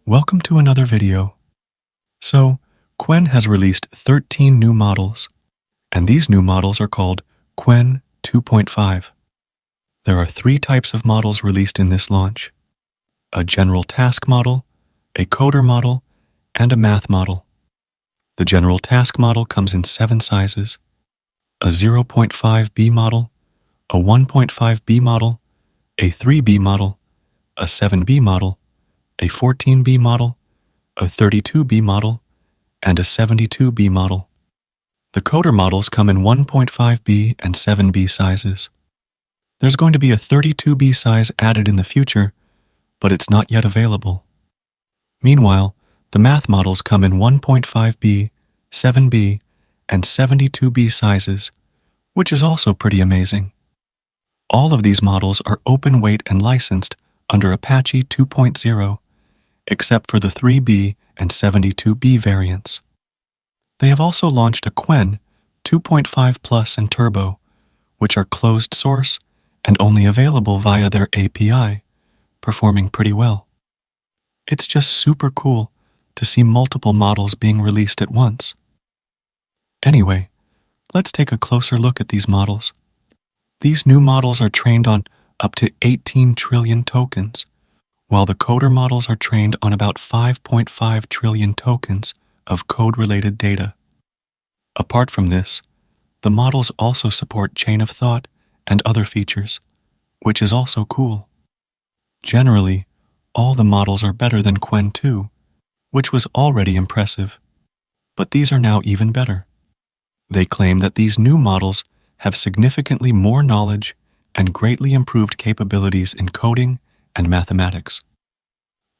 Welcome to another video. So, Qwen has released 13 new models, and these new models are called Qwen-2.5. There are three types of models released in this launch: a general task model, a coder model, and a math model. The general task model comes in 7 sizes: a 0.5B model, a 1.5B model, a 3B model, a 7B model, a 14B model, a 32B model, and a 72B model. The coder models come in 1.5B and 7B sizes. There's going to be a 32B size added in the future, but it's not yet available. Meanwhile, the math models come in 1.5B, 7B, and 72B sizes, which is also pretty amazing. All of these models are open weight and licensed under Apache 2.0, except for the 3B and 72B variants. They have also launched a Qwen 2.5 Plus and Turbo, which are closed source and only available via their API, performing pretty well. It's just super cool to see multiple models being released at once. Anyway, let's take a closer look at these models. These new models are trained on up to 18 trillion tokens, while the coder models are trained on about 5.5 trillion tokens of code-related data. Apart from this, the models also support chain of thought and other features, which is also cool. Generally, all the models are better than Qwen 2, which was already impressive, but these are now even better. They claim that these new models have significantly more knowledge and greatly improved capabilities in coding and mathematics.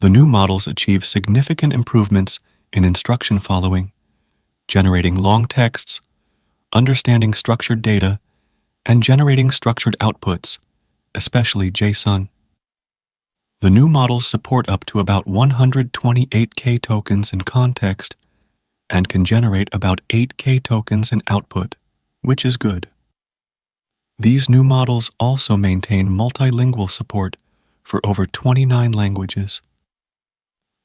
The new models achieve significant improvements in instruction following, generating long texts, understanding structured data, and generating structured outputs, especially JSON. The new models support up to about 128K tokens in context and can generate about 8K tokens in output, which is good. These new models also maintain multilingual support for over 29 languages.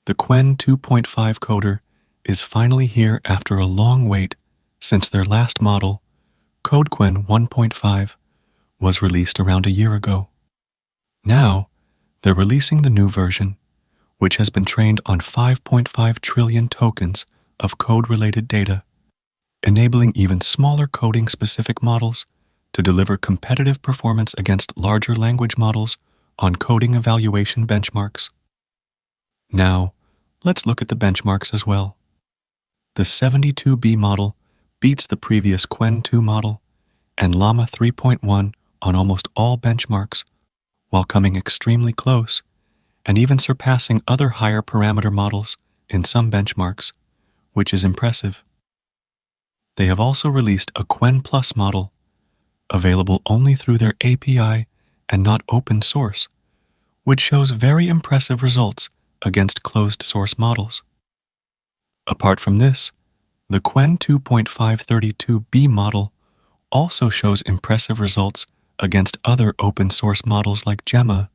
The Qwen 2.5 coder is finally here after a long wait since their last model, Qwen 1.5, was released around a year ago. Now, they're releasing the new version, which has been trained on 5.5 trillion tokens of code-related data, enabling even smaller coding-specific models to deliver competitive performance against larger language models on coding evaluation benchmarks. Now, let's look at the benchmarks as well. The 72B model beats the previous Qwen 2 model and Llama 3.1 on almost all benchmarks, while coming extremely close and even surpassing other higher parameter models in some benchmarks, which is impressive. They have also released a Qwen Plus model, available only through their API and not open source, which shows very impressive results against closed-source models. Apart from this, the Qwen 2.532B model also shows impressive results against other open-source models like Gemma,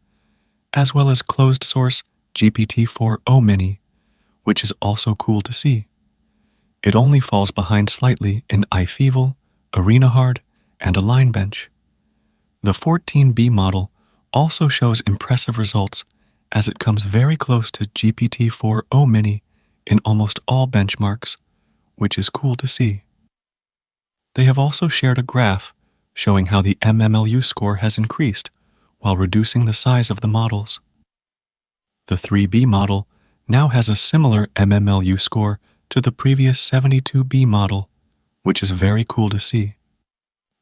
as well as closed-source GPT-4o Mini, which is also cool to see. It only falls behind slightly in iFeeble, ArenaHard, and AlignBench. The 14B model also shows impressive results as it comes very close to GPT-4o Mini in almost all benchmarks, which is cool to see. They have also shared a graph showing how the MMLU score has increased while reducing the size of the models. The 3B model now has a similar MMLU score to the previous 72B model, which is very cool to see.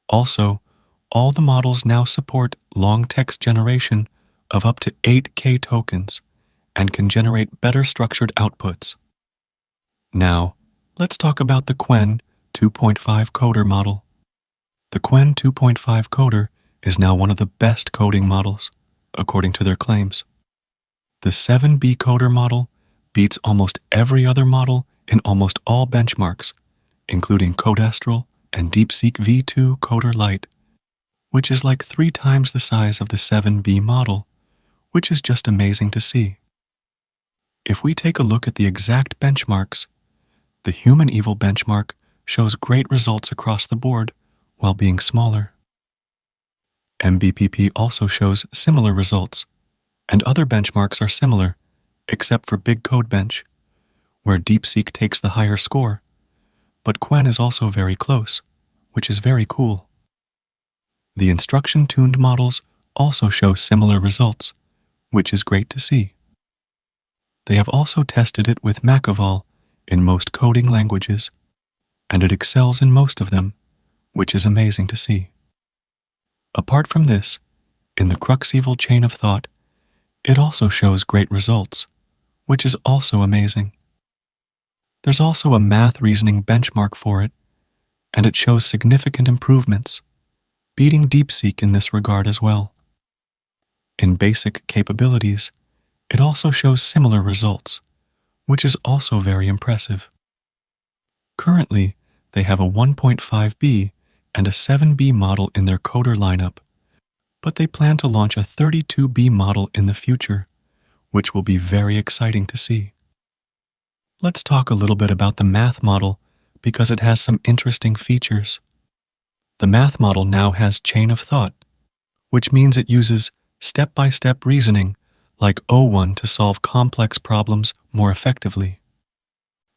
Also, all the models now support long text generation of up to 8K tokens and can generate better structured outputs. Now, let's talk about the Qwen 2.5 coder model. The Qwen 2.5 coder is now one of the best coding models, according to their claims. The 7B coder model beats almost every other model in almost all benchmarks, including Codestral and DeepSeek V2 Coder Lite, which is like 3 times the size of the 7B model, which is just amazing to see. If we take a look at the exact benchmarks, the human evil benchmark shows great results across the board while being smaller. MBPP also shows similar results, and other benchmarks are similar, except for Big Code Bench, where DeepSeek takes the higher score, but Qwen is also very close, which is very cool. The instruction-tuned models also show similar results, which is great to see. They have also tested it with Machiavel in most coding languages, and it excels in most of them, which is amazing to see. Apart from this, in the Cruxevil chain of thought, it also shows great results, which is also amazing. There's also a math reasoning benchmark for it, and it shows significant improvements, beating DeepSeek in this regard as well. In basic capabilities, it also shows similar results, which is also very impressive. Currently, they have a 1.5B and a 7B model in their coder lineup, but they plan to launch a 32B model in the future, which will be very exciting to see. Let's talk a little bit about the math model because it has some interesting features. The math model now has chain of thought, which means it uses step-by-step reasoning like O1 to solve complex problems more effectively.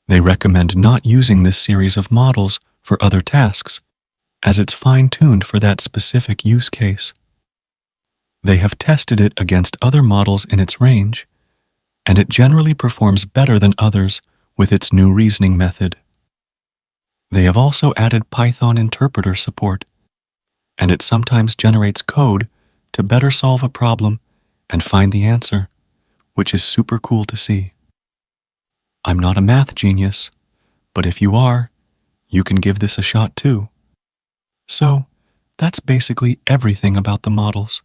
They recommend not using this series of models for other tasks, as it's fine-tuned for that specific use case. They have tested it against other models in its range, and it generally performs better than others with its new reasoning method. They have also added Python interpreter support, and it sometimes generates code to better solve a problem and find the answer, which is super cool to see. I'm not a math genius, but if you are, you can give this a shot too. So, that's basically everything about the models.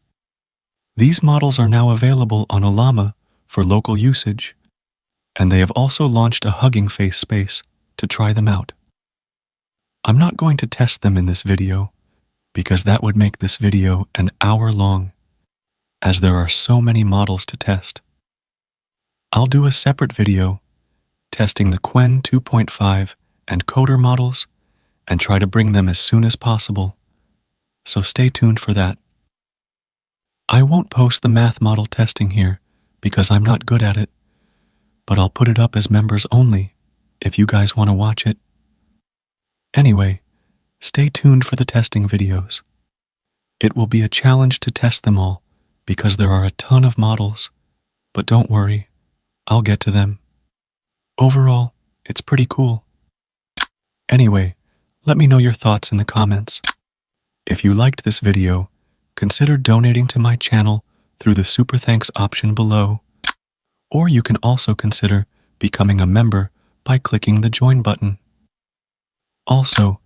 These models are now available on Ollama for local usage, and they have also launched a Hugging Face space to try them out. I'm not going to test them in this video, because that would make this video an hour long, as there are so many models to test. I'll do a separate video testing the Qwen-2.5 and Coder models and try to bring them as soon as possible, so stay tuned for that. I won't post the math model testing here because I'm not good at it, but I'll put it up as members only if you guys want to watch it. Anyway, stay tuned for the testing videos. It will be a challenge to test them all because there are a ton of models, but don't worry, I'll get to them. Overall, it's pretty cool. Anyway, let me know your thoughts in the comments. If you liked this video, consider donating to my channel through the Super Thanks option below, or you can also consider becoming a member by clicking the Join button. Also,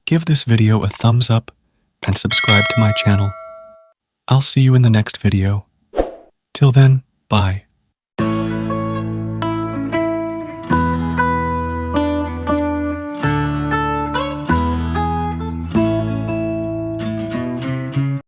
give this video a thumbs up and subscribe to my channel. I'll see you in the next video. Till then, bye.